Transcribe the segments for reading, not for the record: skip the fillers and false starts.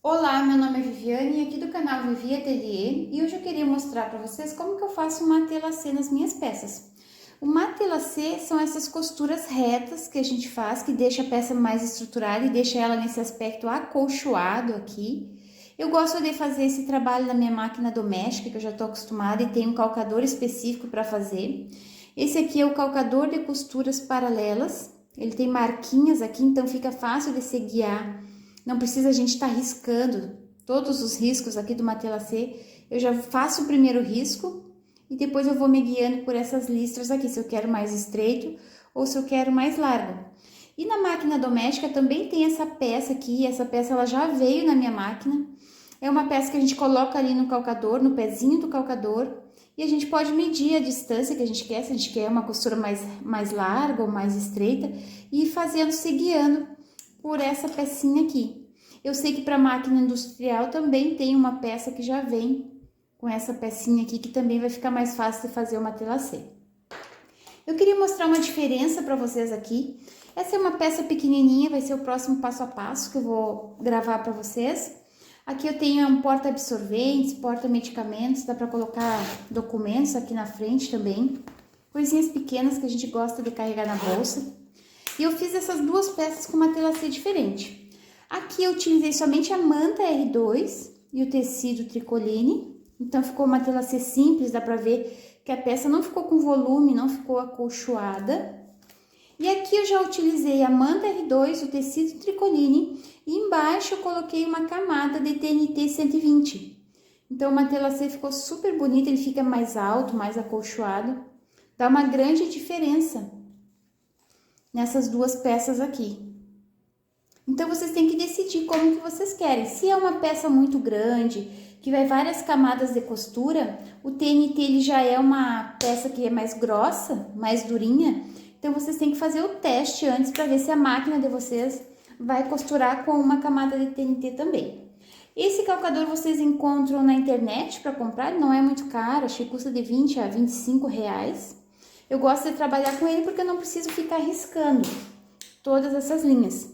Olá, meu nome é Viviane, aqui do canal Vivi Atelier, e hoje eu queria mostrar para vocês como que eu faço um matelacê nas minhas peças. O matelacê são essas costuras retas que a gente faz, que deixa a peça mais estruturada e deixa ela nesse aspecto acolchoado aqui. Eu gosto de fazer esse trabalho na minha máquina doméstica, que eu já estou acostumada, e tem um calcador específico para fazer. Esse aqui é o calcador de costuras paralelas, ele tem marquinhas aqui, então fica fácil de se guiar. Não precisa a gente estar riscando todos os riscos aqui do matelacê. Eu já faço o primeiro risco e depois eu vou me guiando por essas listras aqui, se eu quero mais estreito ou se eu quero mais largo. E na máquina doméstica também tem essa peça aqui, essa peça ela já veio na minha máquina. É uma peça que a gente coloca ali no calcador, no pezinho do calcador, e a gente pode medir a distância que a gente quer, se a gente quer uma costura mais larga ou mais estreita, e ir fazendo, se guiando por essa pecinha aqui. Eu sei que para máquina industrial também tem uma peça que já vem com essa pecinha aqui, que também vai ficar mais fácil de fazer o matelacê. Eu queria mostrar uma diferença para vocês aqui. Essa é uma peça pequenininha, vai ser o próximo passo a passo que eu vou gravar para vocês. Aqui eu tenho um porta-absorventes, porta-medicamentos, dá para colocar documentos aqui na frente também. Coisinhas pequenas que a gente gosta de carregar na bolsa. E eu fiz essas duas peças com matelacê diferente. Aqui eu utilizei somente a manta R2 e o tecido tricoline. Então ficou uma matelacê simples, dá pra ver que a peça não ficou com volume, não ficou acolchoada. E aqui eu já utilizei a manta R2, o tecido tricoline, e embaixo eu coloquei uma camada de TNT 120. Então o matelacê ficou super bonito, ele fica mais alto, mais acolchoado. Dá uma grande diferença nessas duas peças aqui. Então, vocês têm que decidir como que vocês querem. Se é uma peça muito grande, que vai várias camadas de costura, o TNT ele já é uma peça que é mais grossa, mais durinha. Então, vocês têm que fazer o teste antes para ver se a máquina de vocês vai costurar com uma camada de TNT também. Esse calcador vocês encontram na internet para comprar, não é muito caro, acho que custa de 20 a 25 reais. Eu gosto de trabalhar com ele porque eu não preciso ficar riscando todas essas linhas.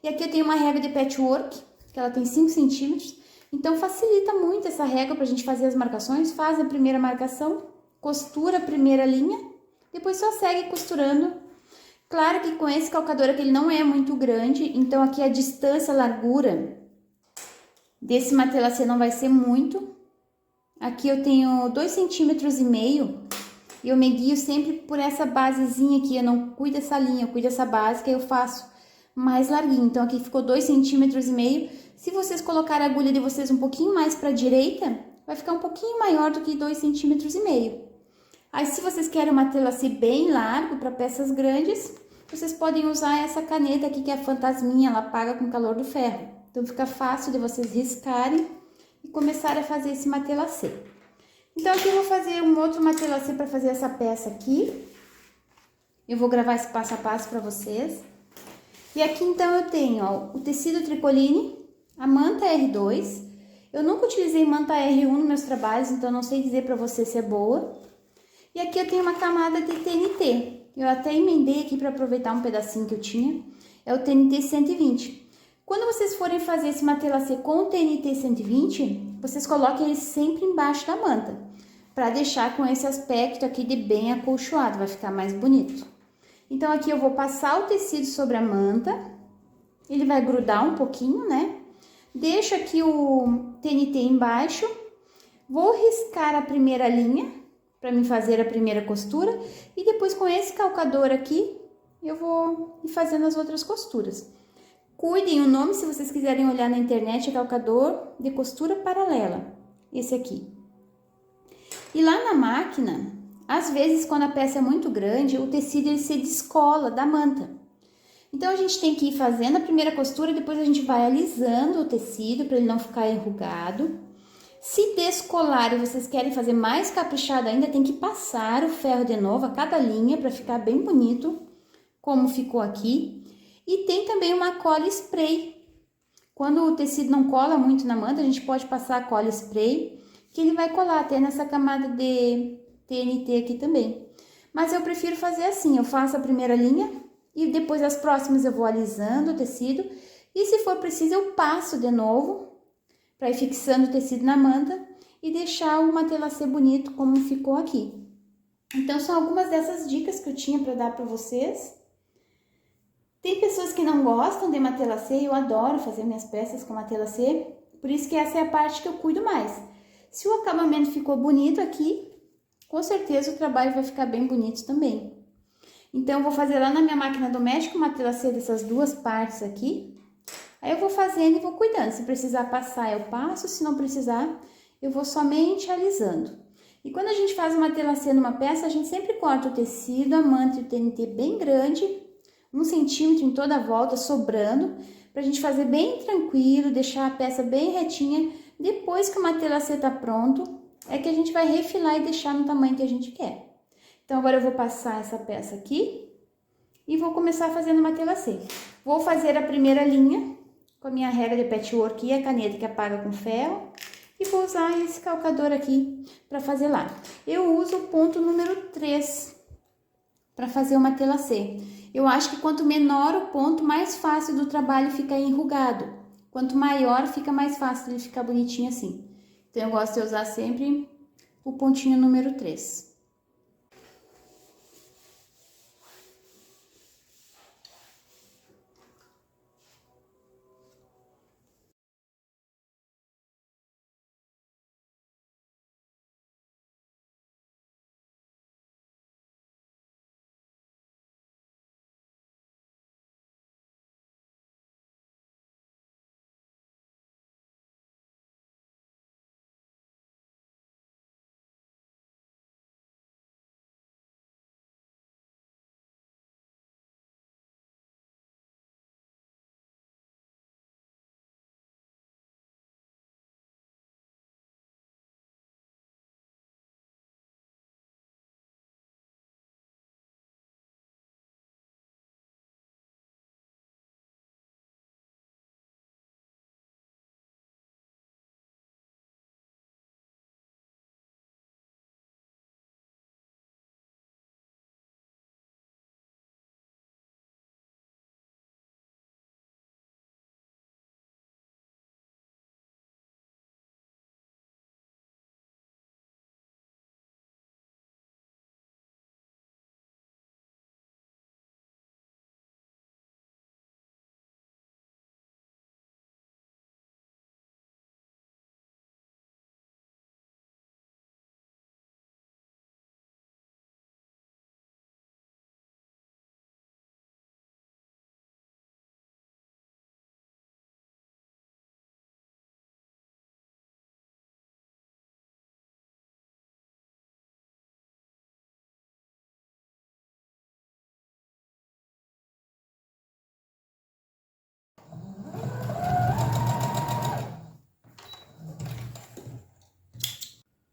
E aqui eu tenho uma régua de patchwork, que ela tem 5 centímetros, então facilita muito essa régua para a gente fazer as marcações. Faz a primeira marcação, costura a primeira linha, depois só segue costurando. Claro que com esse calcador aqui ele não é muito grande, então aqui a distância, a largura desse matelacê não vai ser muito. Aqui eu tenho 2,5 centímetros e eu me guio sempre por essa basezinha aqui, eu não cuido dessa linha, eu cuido dessa base que eu faço mais larguinho. Então aqui ficou 2,5 centímetros. Se vocês colocarem a agulha de vocês um pouquinho mais para a direita, vai ficar um pouquinho maior do que 2,5 centímetros. Aí se vocês querem uma matelacê bem largo para peças grandes, vocês podem usar essa caneta aqui que é a fantasminha, ela apaga com o calor do ferro. Então fica fácil de vocês riscarem e começar a fazer esse matelacê. Então aqui eu vou fazer um outro matelacê para fazer essa peça aqui. Eu vou gravar esse passo a passo para vocês. E aqui então eu tenho, ó, o tecido tricoline, a manta R2. Eu nunca utilizei manta R1 nos meus trabalhos, então não sei dizer para você se é boa. E aqui eu tenho uma camada de TNT. Eu até emendei aqui para aproveitar um pedacinho que eu tinha. É o TNT 120. Quando vocês forem fazer esse matelacê com o TNT 120, vocês coloquem ele sempre embaixo da manta, para deixar com esse aspecto aqui de bem acolchoado, vai ficar mais bonito. Então aqui eu vou passar o tecido sobre a manta, ele vai grudar um pouquinho, né? Deixo aqui o TNT embaixo, vou riscar a primeira linha, para me fazer a primeira costura, e depois com esse calcador aqui, eu vou ir fazendo as outras costuras. Cuidem o nome, se vocês quiserem olhar na internet, é calcador de costura paralela, esse aqui. E lá na máquina, às vezes quando a peça é muito grande, o tecido ele se descola da manta. Então a gente tem que ir fazendo a primeira costura, depois a gente vai alisando o tecido para ele não ficar enrugado. Se descolar e vocês querem fazer mais caprichado ainda, tem que passar o ferro de novo a cada linha para ficar bem bonito, como ficou aqui. E tem também uma cola spray. Quando o tecido não cola muito na manta, a gente pode passar a cola spray, que ele vai colar até nessa camada de TNT aqui também. Mas eu prefiro fazer assim, eu faço a primeira linha e depois as próximas eu vou alisando o tecido. E se for preciso, eu passo de novo para ir fixando o tecido na manta e deixar o matelassê bonito como ficou aqui. Então, são algumas dessas dicas que eu tinha para dar para vocês. Tem pessoas que não gostam de matelassê, eu adoro fazer minhas peças com matelassê, por isso que essa é a parte que eu cuido mais. Se o acabamento ficou bonito aqui, com certeza o trabalho vai ficar bem bonito também. Então, eu vou fazer lá na minha máquina doméstica o matelassê dessas duas partes aqui. Aí eu vou fazendo e vou cuidando. Se precisar passar, eu passo. Se não precisar, eu vou somente alisando. E quando a gente faz o matelassê numa peça, a gente sempre corta o tecido, a manta e o TNT bem grande, 1 centímetro em toda a volta, sobrando, pra gente fazer bem tranquilo, deixar a peça bem retinha. Depois que o matelassê tá pronto, é que a gente vai refilar e deixar no tamanho que a gente quer. Então, agora eu vou passar essa peça aqui e vou começar fazendo o matelassê. Vou fazer a primeira linha com a minha régua de patchwork e a caneta que apaga com ferro. E vou usar esse calcador aqui para fazer lá. Eu uso o ponto número 3 para fazer o matelassê. Eu acho que quanto menor o ponto, mais fácil do trabalho fica enrugado. Quanto maior, fica mais fácil ele ficar bonitinho assim. Então, eu gosto de usar sempre o pontinho número 3.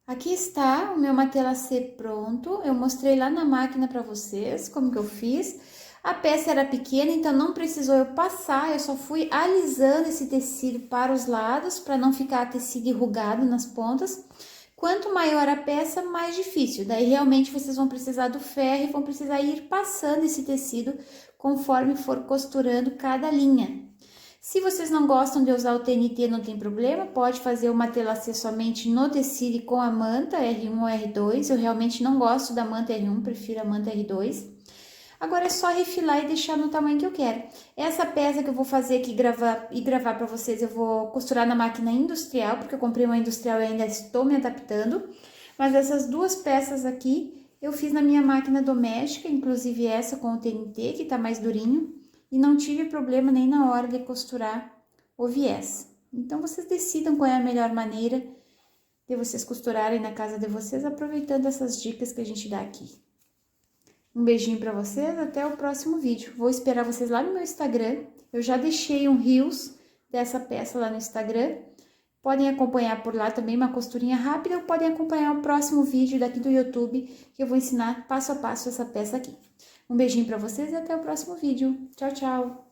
Aqui está o meu matelassê pronto. Eu mostrei lá na máquina para vocês como que eu fiz. A peça era pequena, então não precisou eu passar, eu só fui alisando esse tecido para os lados, para não ficar tecido enrugado nas pontas. Quanto maior a peça, mais difícil. Daí, realmente, vocês vão precisar do ferro e vão precisar ir passando esse tecido conforme for costurando cada linha. Se vocês não gostam de usar o TNT, não tem problema, pode fazer o matelassê somente no tecido e com a manta R1 ou R2. Eu realmente não gosto da manta R1, prefiro a manta R2. Agora é só refilar e deixar no tamanho que eu quero. Essa peça que eu vou fazer aqui gravar para vocês, eu vou costurar na máquina industrial, porque eu comprei uma industrial e ainda estou me adaptando. Mas essas duas peças aqui, eu fiz na minha máquina doméstica, inclusive essa com o TNT, que tá mais durinho. E não tive problema nem na hora de costurar o viés. Então, vocês decidam qual é a melhor maneira de vocês costurarem na casa de vocês, aproveitando essas dicas que a gente dá aqui. Um beijinho pra vocês, até o próximo vídeo. Vou esperar vocês lá no meu Instagram. Eu já deixei um reels dessa peça lá no Instagram. Podem acompanhar por lá também, uma costurinha rápida, ou podem acompanhar o próximo vídeo daqui do YouTube, que eu vou ensinar passo a passo essa peça aqui. Um beijinho pra vocês e até o próximo vídeo. Tchau, tchau!